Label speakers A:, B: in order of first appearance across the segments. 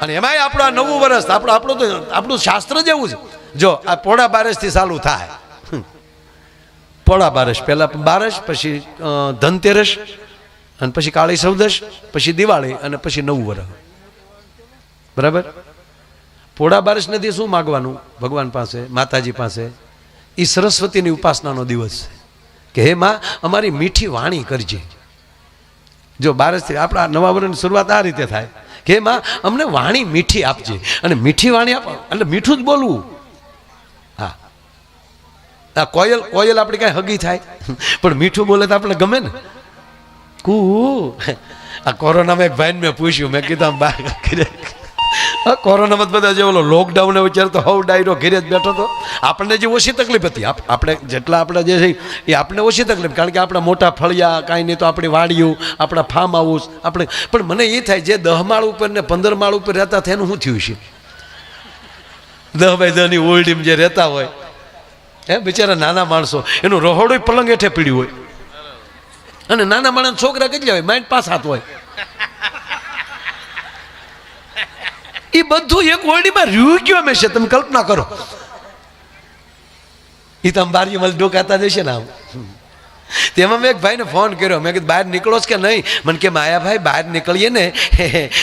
A: અને એમાંય આપણું આ નવું વર્ષ આપણું શાસ્ત્ર જેવું છે. જો આ પોળા બારસથી ચાલુ થાય. પોળા બારસ, પહેલા બારસ, પછી ધનતેરસ, અને પછી કાળી ચૌદશ, પછી દિવાળી, અને પછી નવું વર્ષ. બરાબર. પોળા બારસ નથી શું માગવાનું ભગવાન પાસે, માતાજી પાસે? એ સરસ્વતીની ઉપાસનાનો દિવસ છે કે હે માં અમારી મીઠી વાણી કરજે. જો બારસથી આપણા નવા વર્ષની શરૂઆત આ રીતે થાય કે હે માં અમને વાણી મીઠી આપજે. અને મીઠી વાણી આપ એટલે મીઠું જ બોલવું. હા, આ કોયલ આપણી કાંઈ હગી થાય પણ મીઠું બોલે તો આપણે ગમે ને. આ કોરોનામાં એક ભાઈને મેં પૂછ્યું, મેં કીધું આમ કોરોનામાં બધા જે ઓલો લોકડાઉન વિચાર તો હવ ડાયરો ઘેરે જ બેઠો હતો. આપણને જે ઓછી તકલીફ હતી, આપણે જેટલા આપણે જે છે એ આપણે ઓછી તકલીફ, કારણ કે આપણા મોટા ફળિયા, કાંઈ નહીં તો આપણી વાડીઓ, આપણા ફાર્મ હાઉસ આપણે. પણ મને એ થાય જે 10 માળ ઉપર ને 15 માળ ઉપર રહેતા થાય એનું શું થયું છે? 10 બાય 10 ની ઓરડીમાં જે રહેતા હોય હે બિચારા નાના માણસો, એનું રહોડું પલંગ હેઠે પીડ્યું હોય. અને નાના માણસ છોકરા કેટલા હોય? માઇન્ડ 5-7 હોય. એ બધું એક ઓરડીમાં રહ્યું ગયો હંમેશા. તમે કલ્પના કરો. એ તમે બારીમાં ડોકાતા જશે ને આમ. તેમાં મેં એક ભાઈને ફોન કર્યો, મેં કીધું બહાર નીકળો જ કે નહીં? મને કે માયાભાઈ બહાર નીકળીએ ને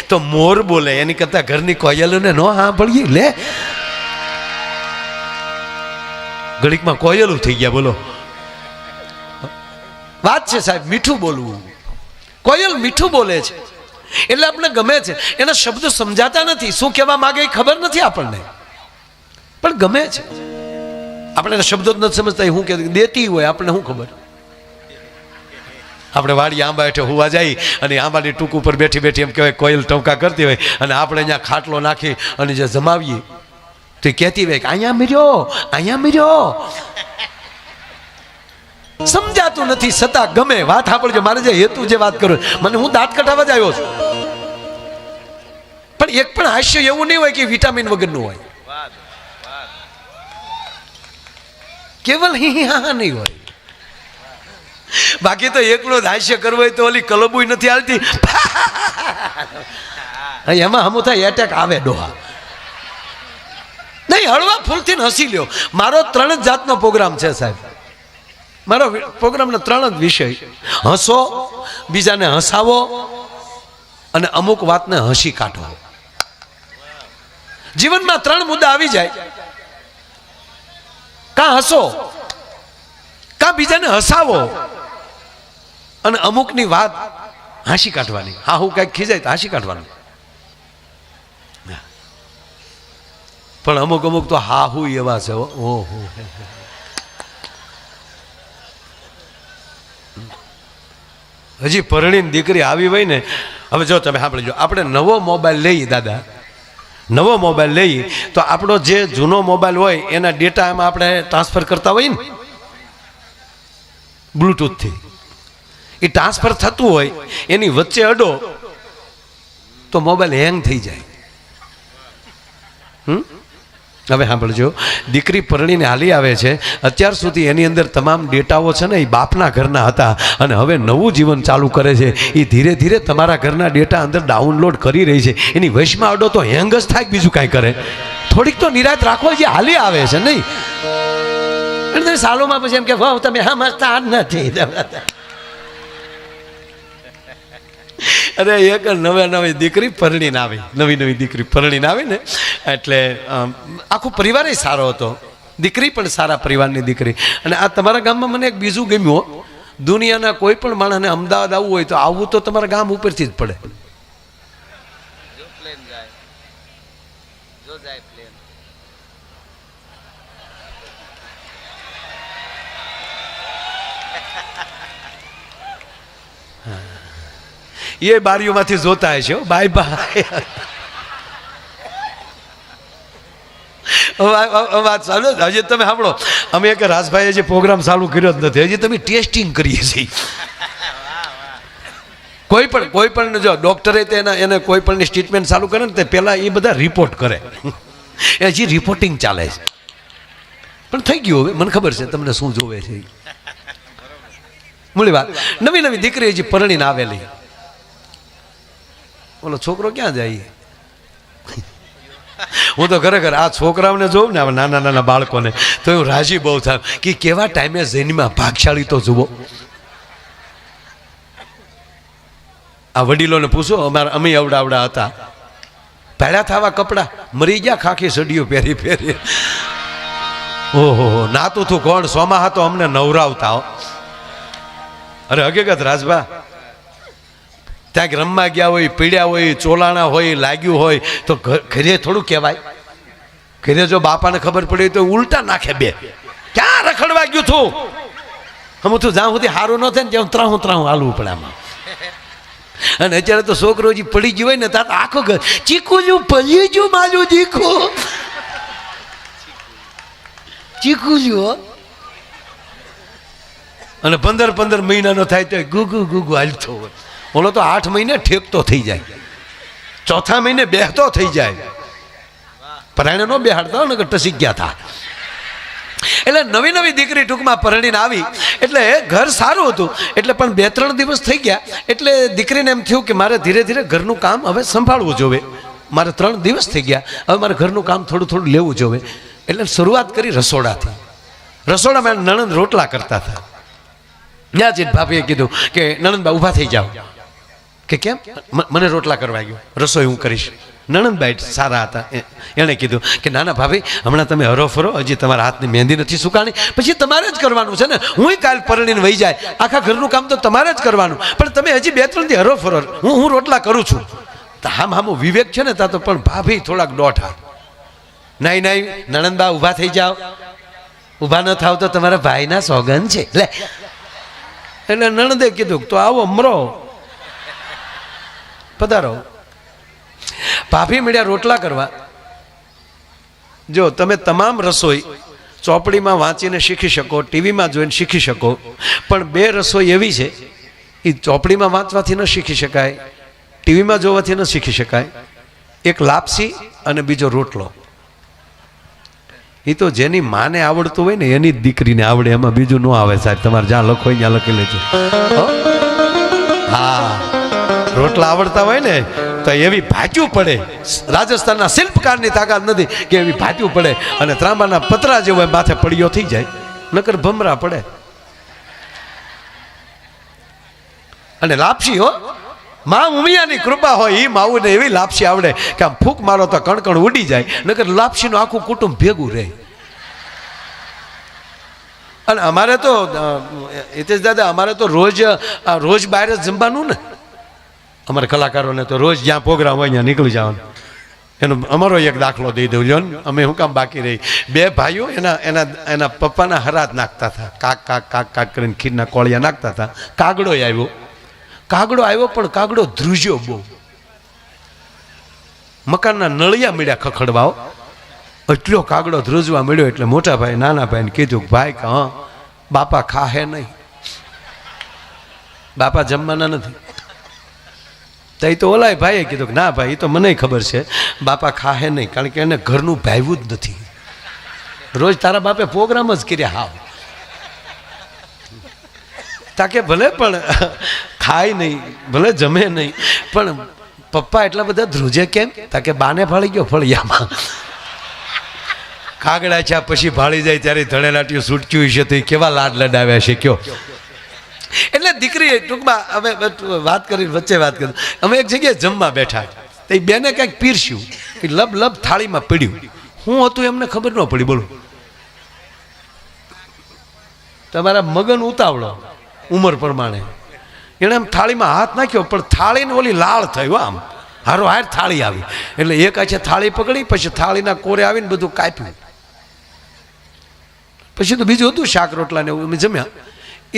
A: તો મોર બોલે, એની કરતા ઘરની કોયલોને ન સાંભળીએ. લે ઘડીકમાં કોયલું થઈ ગયા. બોલો વાત છે સાહેબ, મીઠું બોલવું. કોયલ મીઠું બોલે છે એટલે આપણે ગમે છે. એના શબ્દો સમજાતા નથી, શું કહેવા માંગે એ ખબર નથી આપણને, પણ ગમે છે. આપણે એના શબ્દો જ નથી સમજતા. શું કે દેતી હોય આપણને શું ખબર? આપણે વાડી આંબા હેઠે હોવા જાય અને આંબાની ટૂંક ઉપર બેઠી બેઠી એમ કહેવાય કોયલ ટવકા કરતી હોય, અને આપણે અહીંયા ખાટલો નાખી અને જે જમાવીએ તો એ કહેતી હોય કે અહીંયા mirયો, અહીંયા mirયો. સમજાતું નથી છતાં ગમે. વાત સાંભળજો, મારે જે હેતુ જે વાત કરું, મને હું દાંત કઢાવવા જ આવ્યો છું. પણ એક પણ હાસ્ય એવું નહીં હોય કે વિટામિન વગરનું હોય. કેવલ હી હા નહીં હોય. બાકી તો એકલો જ હાસ્ય કરવો હોય તો ઓલી કલબુય નથી હાલતી. એમાં હમું થાય એટેક આવે ડોહા. નહીં, હળવા ફૂલથી હસી લ્યો. મારો 3 જ જાતનો પ્રોગ્રામ છે સાહેબ. મારો પ્રોગ્રામનો 3 જ વિષય: હસો, બીજાને હસાવો, અને અમુક વાતને હસી કાઢો. જીવનમાં 3 મુદ્દા આવી જાય: કાં હસો, કાં બીજાને હસાવો, અને અમુકની વાત હાંસી કાઢવાની. હા, હું કઈક ખીજાય તો હાંસી કાઢવાનું. પણ અમુક તો હા હું એવા છે. ઓહો, હજી પરણીને દીકરી આવી હોય ને. હવે જો તમે સાંભળજો, આપણે નવો મોબાઈલ લઈએ દાદા, નવો મોબાઈલ લઈએ તો આપણો જે જૂનો મોબાઈલ હોય એના ડેટા એમાં આપણે ટ્રાન્સફર કરતા હોય ને બ્લૂટૂથથી. એ ટ્રાન્સફર થતું હોય, એની વચ્ચે અડો તો મોબાઈલ હેંગ થઈ જાય. હવે સાંભળજો, દીકરી પરણીને હાલી આવે છે, અત્યાર સુધી એની અંદર તમામ ડેટાઓ છે ને એ બાપના ઘરના હતા, અને હવે નવું જીવન ચાલુ કરે છે. એ ધીરે ધીરે તમારા ઘરના ડેટા અંદર ડાઉનલોડ કરી રહી છે. એની વશમાં અડો તો હેંગ જ થાય, બીજું કાંઈ કરે. થોડીક તો નિરાત રાખો, જે હાલી આવે છે નહીં. અને તમે સાલોમાં પછી એમ કે વાહ તમે સમજતા નથી. અરે એક નવી દીકરી પરણીને આવી, નવી દીકરી પરણીને આવી ને એટલે આખો પરિવાર સારો હતો. દીકરી પણ સારા પરિવારની દીકરી. અને આ તમારા ગામમાં મને એક બીજું ગમ્યું, દુનિયાના કોઈ પણ માણસને અમદાવાદ આવવું હોય તો આવવું તો તમારા ગામ ઉપરથી જ પડે. એ બારીઓમાંથી જોતા હશે. Bye bye. વાત ચાલુ. હજી તમે સાંભળો, અમે એક રાજભાઈએ જે પ્રોગ્રામ ચાલુ કર્યો જ નથી, હજી તમે ટેસ્ટિંગ કરીએ છીએ. કોઈ પણ જો ડોક્ટરે એને કોઈ પણની ટ્રીટમેન્ટ ચાલુ કરે ને તે પહેલાં એ બધા રિપોર્ટ કરે. એ હજી રિપોર્ટિંગ ચાલે છે. પણ થઈ ગયું હવે, મને ખબર છે તમને શું જોવે છે. મૂળી વાત, નવી દીકરી હજી પરણીને આવેલી. ઓલો છોકરો ક્યાં જાય? હું તો ખરેખર આ છોકરાઓને જોઉં ને નાના નાના બાળકોને તો હું રાજી બહુ થાવ કે કેવા ટાઈમે જૈનમાં ભાગશાળી તો જુઓ. આ વડીલોને પૂછો, અમે અવડા હતા, ભેળા થવા કપડા મરી ગયા, ખાખી સડીઓ પહેરી પહેરી. ઓહો, નાતું તું કોણ સોમાહા તો અમને નવરાવતા. અરે હકીકત રાજભા, ત્યાં રમવા ગયા હોય, પીડ્યા હોય, ચોલાણા હોય, લાગ્યું હોય તો ઘરે થોડું કહેવાય. ઘરે જો બાપાને ખબર પડી તો ઉલટા નાખે બે, ક્યાં રખડવા ગયું તું. હું તું જ્યાં સુધી સારું ન થાય ને ત્યાં ત્રાહું હાલવું પડે આમાં. અને અત્યારે તો છોકરો જે પડી ગયો હોય ને ત્યાં આખો ઘર ચીકુ જો પલી જો માલું દીખો ચીકુ જો. અને 15 મહિનાનો થાય તો ગુગુ હાલતો હોય. ઓલો તો 8 મહિને ઠેકતો થઈ જાય, ચોથા મહિને બેહતો થઈ જાય. પરાણે નો બેહાડતા ને ટસી ગયા હતા. એટલે નવી દીકરી ટૂંકમાં પરણીને આવી એટલે ઘર સારું હતું. એટલે પણ 2-3 દિવસ થઈ ગયા એટલે દીકરીને એમ થયું કે મારે ધીરે ધીરે ઘરનું કામ હવે સંભાળવું જોવે. મારે 3 દિવસ થઈ ગયા, હવે મારે ઘરનું કામ થોડું લેવું જોવે. એટલે શરૂઆત કરી રસોડાથી. રસોડામાં નણંદ રોટલા કરતા હતા. ત્યાં જ ભાભીએ કીધું કે નણંદબા ઊભા થઈ જાઓ. કે કેમ? મને રોટલા કરવા ગયો, રસોઈ હું કરીશ. નણંદબાઈ સારા હતા, એણે કીધું કે નાના ભાભી હમણાં તમે હરો ફરો, હજી તમારા હાથની મહેંદી નથી સુકાણી, પછી તમારે જ કરવાનું છે ને. હું કાલ પરણીને વહી જાય, આખા ઘરનું કામ તો તમારે જ કરવાનું, પણ તમે હજી 2-3 દી હરો ફરો, હું રોટલા કરું છું. હામું વિવેક છે ને તા તો, પણ ભાભી થોડાક દોઢા. નહીં નણંદબા ઊભા થઈ જાઓ, ઊભા ન થાવ તો તમારા ભાઈના સોગન છે લે. એટલે નણંદે કીધું તો આવો મરો, પધારો. ભાભી મળ્યા રોટલા કરવા. જો તમે તમામ રસોઈ ચોપડીમાં વાંચીને શીખી શકો, ટીવીમાં જોઈને શીખી શકો, પણ 2 રસોઈ એવી છે એ ચોપડીમાં વાંચવાથી ન શીખી શકાય, ટીવીમાં જોવાથી ન શીખી શકાય. એક લાપસી અને બીજો રોટલો. એ તો જેની માને આવડતું હોય ને એની જ દીકરીને આવડે, એમાં બીજું ન આવે સાહેબ. તમારે જ્યાં લખો હોય ત્યાં લખી લેજો. હા, રોટલા આવડતા હોય ને તો એવી ભાટ્યું પડે. રાજસ્થાનના શિલ્પકારની તાકાત નથી કે એવી ભાટ્યું પડે અને ત્રાંબાના પતરા જેવો માથે પડ્યો થઈ જાય, નકર ભમરા પડે. અને લાપસી હો, મા ઉમિયાની કૃપા હોય એ માવુને એવી લાપસી આવડે કે આમ ફૂંક મારો તો કણકણ ઉડી જાય, નકર લાપસીનું આખું કુટુંબ ભેગું રહે. અને અમારે તો હિતેશ દાદા, અમારે તો રોજ બહાર જ જમવાનું ને. અમારા કલાકારોને તો રોજ જ્યાં પ્રોગ્રામ હોય ત્યાં નીકળી જવાનું. એનો અમારો એક દાખલો દઈ દઉં લ્યો ને, અમે શું કામ બાકી રહી. 2 ભાઈઓ એના પપ્પાના હરાત નાખતા હતા, કાક કરીને ખીરના કોળિયા નાખતા હતા. કાગડો આવ્યો પણ કાગડો ધ્રુજ્યો બહુ. મકાનના નળિયા મળ્યા ખખડવાઓ. એટલો કાગડો ધ્રુજવા મળ્યો એટલે મોટા ભાઈ નાના ભાઈને કીધું કે ભાઈ કે હા બાપા ખાહે નહીં, બાપા જમવાના નથી. તો ઓલાય ભાઈએ કીધું કે ના ભાઈ એ તો મને ખબર છે, બાપા ખાહે નહીં, કારણ કે એને ઘરનું ભાવ્યું જ નથી. રોજ તારા બાપે પ્રોગ્રામ જ કર્યા. હાવ તાકે ભલે પણ ખાય નહીં, ભલે જમે નહીં, પણ પપ્પા એટલા બધા ધ્રુજે કેમ? તાકે બાને ફાળી ગયો ફળિયામાં. કાગડા છે પછી ભાળી જાય ત્યારે ધણેલાટીઓ છૂટક્યું છે તો કેવા લાડ લડાવ્યા છે કયો. એટલે દીકરીએ ટૂંકમાં અમે વાત કરી, વચ્ચે વાત કરી, અમે એક જગ્યાએ જમવા બેઠા. તો એ બેને કંઈક પીરસ્યું, એ લબ થાળીમાં પડ્યું. હું હતું એમને ખબર ન પડી. બોલો, તમારા મગન ઉતાવળો ઉંમર પ્રમાણે એણે એમ થાળીમાં હાથ નાખ્યો, પણ થાળીને ઓલી લાળ થયું, આમ હારો હાર થાળી આવી. એટલે એક આછે થાળી પકડી, પછી થાળીના કોરે આવીને બધું કાપ્યું. પછી તો બીજું હતું શાક રોટલા ને એવું અમે જમ્યા.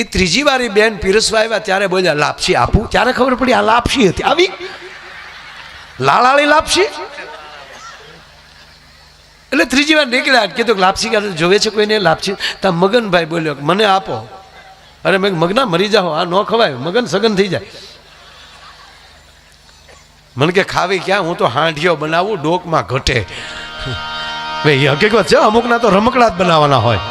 A: એ ત્રીજી વાર એ બેન પીરસવા આવ્યા ત્યારે બોલ્યા લાપસી આપું. ત્યારે ખબર પડી આ લાપસી હતી, આવી લાળાળી લાપસી. એટલે ત્રીજી વાર નીકળ્યા, કીધું લાપસી જોવે છે કોઈને લાપસી? તા મગનભાઈ બોલ્યો મને આપો. અરે મેં મગના મરી જાઓ, આ ન ખવાય, મગન સગન થઈ જાય. મને કે ખાવી ક્યાં, હું તો હાંડિયો બનાવું, ડોકમાં ઘટે. ભાઈ હકીકત છે, અમુકના તો રમકડા જ બનાવવાના હોય.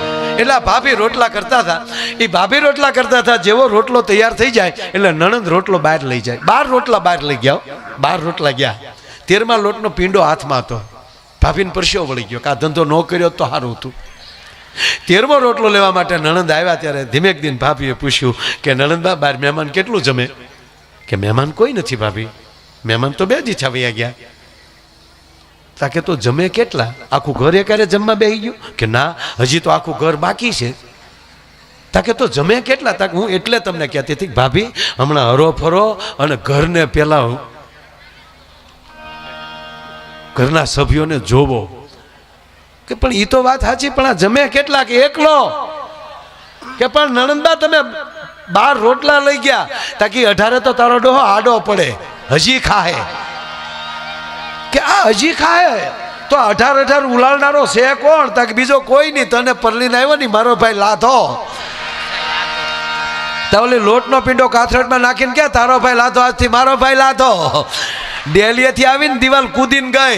A: એટલે ભાભી રોટલા કરતા હતા. એ ભાભી રોટલા કરતા હતા, જેવો રોટલો તૈયાર થઈ જાય એટલે નણંદ રોટલો બહાર લઈ જાય. 12 રોટલા બહાર લઈ ગયા. 12 રોટલા ગયા. 13મા લોટનો પીંડો હાથમાં હતો. ભાભીને પરસ્યો વળી ગયો કે આ ધંધો ન કર્યો તો સારું હતું. 13મો રોટલો લેવા માટે નણંદ આવ્યા ત્યારે ધીમેક દિન ભાભીએ પૂછ્યું કે નણંદબા બહાર મહેમાન કેટલું જમે? કે મહેમાન કોઈ નથી ભાભી, મહેમાન તો 2 જ છાવ્યા ગયા. તાકે તો જમે કેટલા? આખું ઘર એકારે જમવા બેસી ગયું? કે ના, હજી તો આખું ઘર બાકી છે. તાકે તો જમે કેટલા? તાકે હું એટલે તમને કહેતી હતી ભાભી હમણાં હરો ફરો અને ઘરને પેલા ઘરના સભ્યોને જોવો. કે પણ એ તો વાત સાચી, પણ આ જમે કેટલા? કે એકલો. કે પણ નણંદબા તમે 12 રોટલા લઈ ગયા, તાકી 18 તો તારો ડોહો આડો પડે, હજી ખાહે. કે આ હજી ખાય તો 18 ઉલાળનારો છે કોણ? તાકે બીજો કોઈ નહીં, તને પરલીને આવ્યો ને મારો ભાઈ લાધો. તો ઓલી લોટનો પીંડો કાથરડમાં નાખીને કે તારો ભાઈ લાધો, આજથી મારો ભાઈ લાધો. ડેલીએથી આવીને દિવાલ કૂદીને ગઈ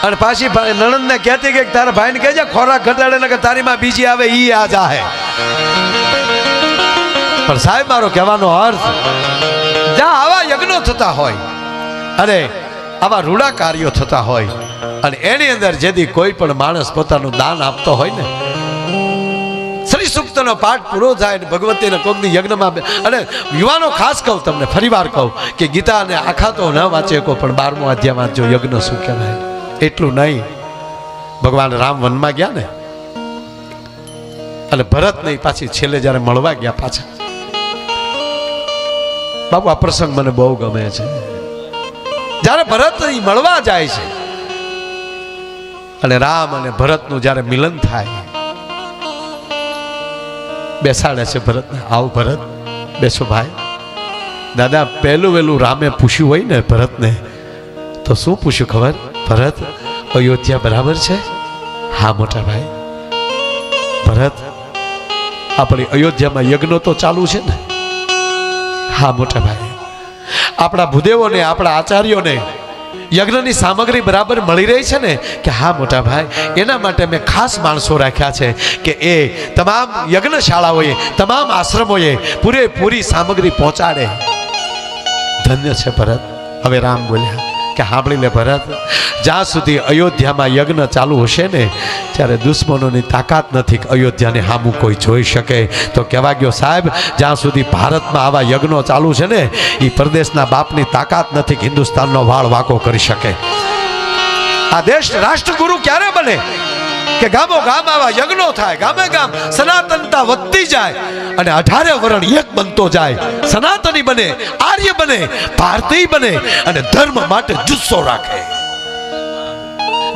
A: અને પાછી નણંદને કહેતી કે તારા ભાઈને કહેજે ખોરાક ઘટાડે ને કે તારી માં બીજી આવે ઈ આ જાહે. પણ સાહેબ મારો કહેવાનો અર્થ, જ્યાં આવા યજ્ઞો થતા હોય અને આવા રૂડા કાર્યો થતા હોય અને એની અંદર જેથી કોઈ પણ માણસ પોતાનું દાન આપતો હોય ને, શ્રી સૂક્તનો પાઠ પૂરો થાય ને ભગવતીના કોકની યજ્ઞમાં, અને યુવાનો ખાસ કહું તમને ફરીવાર કહું કે ગીતાને આખા તો ન વાંચે કો પણ 12મો અધ્યાય વાંચજો. યજ્ઞ શું કહેવાય એટલું નહીં. ભગવાન રામ વનમાં ગયા ને અને ભરત નહીં પાછી છેલ્લે જ્યારે મળવા ગયા પાછા, બાપુ આ પ્રસંગ મને બહુ ગમે છે. જ્યારે ભરત મળવા જાય છે અને રામ અને ભરતનું જ્યારે મિલન થાય, બેસાડે છે ભરતને, આવ ભરત બેસો ભાઈ. દાદા પહેલું વહેલું રામે પૂછ્યું હોય ને ભરતને, તો શું પૂછ્યું ખબર? ભરત અયોધ્યા બરાબર છે? હા મોટા ભાઈ. ભરત આપણી અયોધ્યામાં યજ્ઞ તો ચાલુ છે ને? હા મોટા ભાઈ. આપણા ભૂદેવોને આપણા આચાર્યોને યજ્ઞની સામગ્રી બરાબર મળી રહી છે ને? કે હા મોટા ભાઈ. એના માટે મેં ખાસ માણસો રાખ્યા છે કે એ તમામ યજ્ઞશાળાઓએ તમામ આશ્રમોએ પૂરેપૂરી સામગ્રી પહોંચાડે. ધન્ય છે ભરત. હવે રામ બોલ્યા કે સાંભળી લે ભરત, જ્યાં સુધી અયોધ્યામાં યજ્ઞ ચાલુ હશે ને ત્યારે દુશ્મનોની તાકાત નથી કે અયોધ્યાને સામું કોઈ જોઈ શકે. તો કહેવા ગયો સાહેબ, જ્યાં સુધી ભારતમાં આવા યજ્ઞો ચાલુ છે ને એ પરદેશના બાપની તાકાત નથી કે હિન્દુસ્તાનનો વાળ વાંકો કરી શકે. આ દેશ રાષ્ટ્રગુરુ ક્યારે બને કે ગામો ગામ આવા યજ્ઞો થાય, ગામે ગામ સનાતનતા વધતી જાય અને 18 વરણ એક બનતો જાય, સનાતની બને, આર્ય બને, ભારતીય બને અને ધર્મ માટે જુસ્સો રાખે.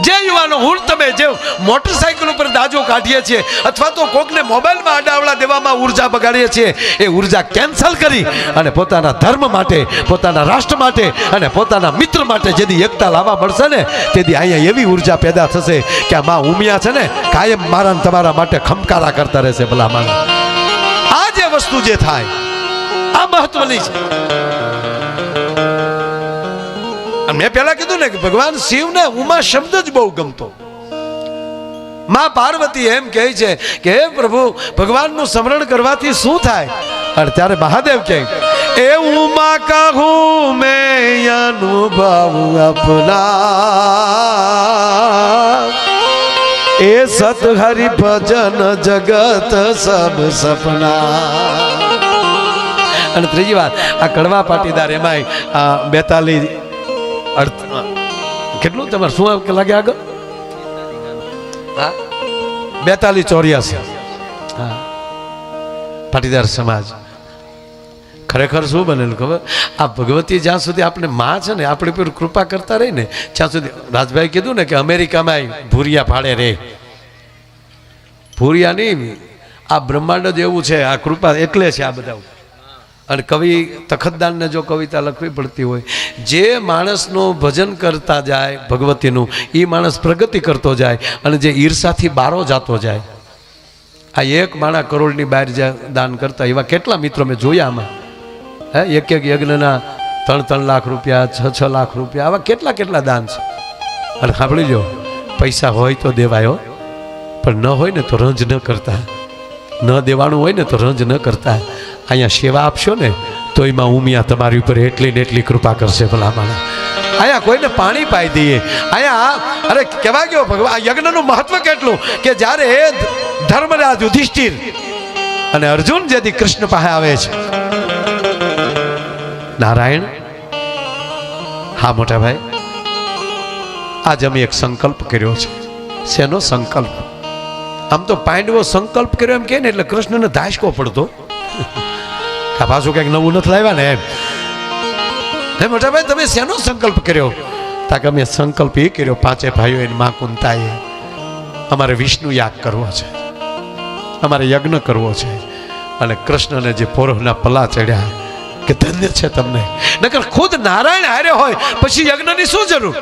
A: જે યુવાનો હું તમે જે મોટરસાઇકલ ઉપર દાજો કાઢીએ છીએ અથવા તો કોકને મોબાઈલમાં આડાવડા દેવામાં ઉર્જા બગાડીએ છીએ, એ ઉર્જા કેન્સલ કરી અને પોતાના ધર્મ માટે, પોતાના રાષ્ટ્ર માટે અને પોતાના મિત્ર માટે જેથી એકતા લાવવા મળશે ને તેથી અહીંયા એવી ઉર્જા પેદા થશે કે આ માં ઉમિયા છે ને કાયમ મારા ને તમારા માટે ખમકારા કરતા રહેશે. ભલા માણસ, આ જે વસ્તુ જે થાય આ મહત્વની છે. મેં પેલા કીધું ને કે ભગવાન શિવને ઉમા શબ્દ જ બહુ ગમતો. માં પાર્વતી એમ કહે છે કે હે પ્રભુ, ભગવાનનું સ્મરણ કરવાથી શું થાય? અને ત્યારે મહાદેવ કહે એ ઉમા કહું મેં અનુભવ અપના, એ સત હરિ ભજન જગત સબ સપના. અને ત્રીજી વાત, આ કડવા પાટીદાર એમાંય 42 કેટલું તમારે શું લાગે આગળ? હા 42-84. હા પાટીદાર સમાજ ખરેખર શું બનેલું ખબર? આ ભગવતી જ્યાં સુધી આપણે માં છે ને આપણી પર કૃપા કરતા રહી ને ત્યાં સુધી, રાજભાઈ કીધું ને કે અમેરિકામાં ભૂરિયા ભાડે રે, ભૂરિયા નહીં, આ બ્રહ્માંડ જ એવું છે, આ કૃપા એટલે છે આ બધા. અને કવિ તખતદાનને જો કવિતા લખવી પડતી હોય, જે માણસનું ભજન કરતા જાય ભગવતીનું એ માણસ પ્રગતિ કરતો જાય અને જે ઈર્ષાથી બારો જાતો જાય. આ એક માણા કરોડની બહાર દાન કરતા એવા કેટલા મિત્રો મેં જોયા આમાં. હે એક યજ્ઞના 3-3 લાખ રૂપિયા, 6-6 લાખ રૂપિયા, આવા કેટલા દાન છે. અને સાંભળી લો, પૈસા હોય તો દેવાયો, પણ ન હોય ને તો રંજ ન કરતા, ન દેવાનું હોય ને તો રંજ ન કરતા. અહીંયા સેવા આપશો ને તો એમાં ઉમિયા તમારી ઉપર એટલી ને એટલી કૃપા કરશે. ભલા માણા અહીંયા કોઈને પાણી પાઈ દઈએ, અહીંયા અરે કહેવા ગયો ભગવાન યજ્ઞનું મહત્વ કેટલું કે જ્યારે ધર્મરાજ યુધિષ્ઠિર અને અર્જુન જેથી કૃષ્ણ પાસે આવે છે, નારાયણ હા મોટા ભાઈ આજ અમે એક સંકલ્પ કર્યો છે. શેનો સંકલ્પ? આમ તો પાંડવો સંકલ્પ કર્યો એમ કે ને એટલે કૃષ્ણને ધાસકો પડતો, પાછું કંઈક નવું નથી લાવ્યા ને એમ. હે મોટા ભાઈ તમે શેનો સંકલ્પ કર્યો? તાકે અમે સંકલ્પ એ કર્યો પાંચે ભાઈઓ એની માં કુંતાએ અમારે વિષ્ણુ યાગ કરવો છે, અમારે યજ્ઞ કરવો છે. અને કૃષ્ણને જે પોરોહના પલા ચડ્યા કે ધન્ય છે તમને, નકર ખુદ નારાયણ હારે હોય પછી યજ્ઞની શું જરૂર?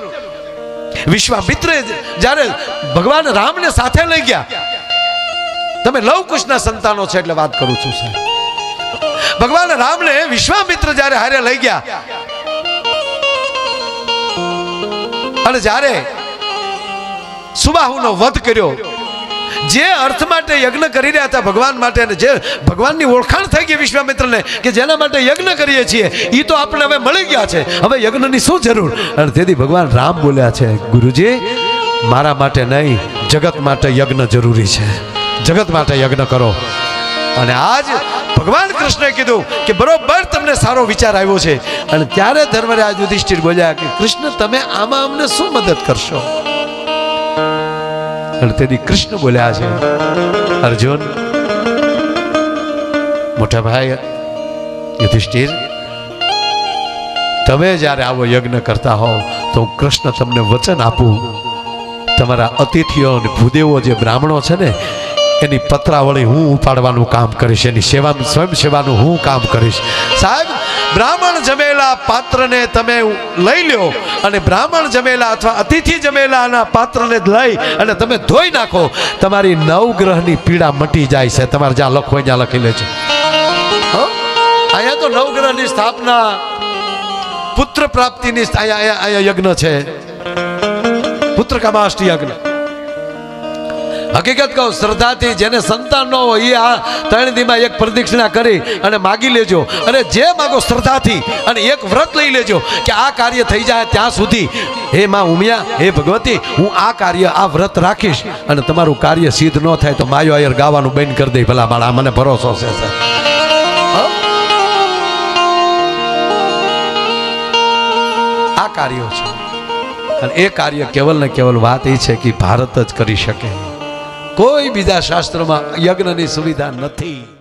A: વિશ્વામિત્રે જ્યારે ભગવાન રામને સાથે લઈ ગયા, તમે લવ કુશના સંતાનો છે એટલે વાત કરું છું સાહેબ, ભગવાન રામને વિશ્વામિત્ર જ્યારે હારે લઈ ગયા અને જ્યારે સુબાહુનો વધ કર્યો, જે અર્થ માટે યજ્ઞ કરી રહ્યા હતા ભગવાન માટે, અને જે ભગવાનની ઓળખાણ થઈ ગઈ વિશ્વામિત્રને કે જેના માટે યજ્ઞ કરીએ છીએ એ તો આપણે હવે મળી ગયા છે, હવે યજ્ઞની શું જરૂર? અને તેથી ભગવાન રામ બોલ્યા છે, ગુરુજી મારા માટે નહીં જગત માટે યજ્ઞ જરૂરી છે, જગત માટે યજ્ઞ કરો. અને આજ ભગવાન કૃષ્ણએ કીધું કે બરોબર તમને સારો વિચાર આવ્યો છે. અને ત્યારે ધર્મરાજ યુધિષ્ઠિર બોલ્યા કે કૃષ્ણ તમે આમાં અમને શું મદદ કરશો? અને તેથી કૃષ્ણ બોલ્યા છે, અર્જુન મોટા ભાઈ યુધિષ્ઠિર તમે જ્યારે આવો યજ્ઞ કરતા હોવ તો હું કૃષ્ણ તમને વચન આપું, તમારા અતિથિઓ અને ભૂદેવો જે બ્રાહ્મણો છે ને એની પત્રાવળી હું ઉપાડવાનું કામ કરીશ, એની સેવા સ્વયં સેવાનું હું કામ કરીશ. સાહેબ બ્રાહ્મણ જમેલા પાત્રને તમે લઈ લ્યો અને બ્રાહ્મણ જમેલા અથવા અતિથિ જમેલાના પાત્રને લઈ અને તમે ધોઈ નાખો, તમારી નવગ્રહની પીડા મટી જાય છે. તમારે જ્યાં લખો ત્યાં લખી લેજો. અહીંયા તો નવગ્રહની સ્થાપના, પુત્ર પ્રાપ્તિની અહીંયા યજ્ઞ છે, પુત્ર કામાષ્ટિ યજ્ઞ. હકીકત કહું શ્રદ્ધાથી જેને સંતાન ન હોય એ આ 3 દીમાં એક પ્રદક્ષિણા કરી અને માગી લેજો, અને જે માગો શ્રદ્ધાથી અને એક વ્રત લઈ લેજો કે આ કાર્ય થઈ જાય ત્યાં સુધી હે માં ઉમિયા, હે ભગવતી હું આ કાર્ય આ વ્રત રાખીશ, અને તમારું કાર્ય સિદ્ધ ન થાય તો માયો આયર ગાવાનું બંધ કરી દે. ભલા માળા મને ભરોસો છે સર. આ કાર્યો છે અને એ કાર્ય કેવલ ને કેવલ વાત એ છે કે ભારત જ કરી શકે, કોઈ બીજા શાસ્ત્રમાં યજ્ઞની સુવિધા નથી.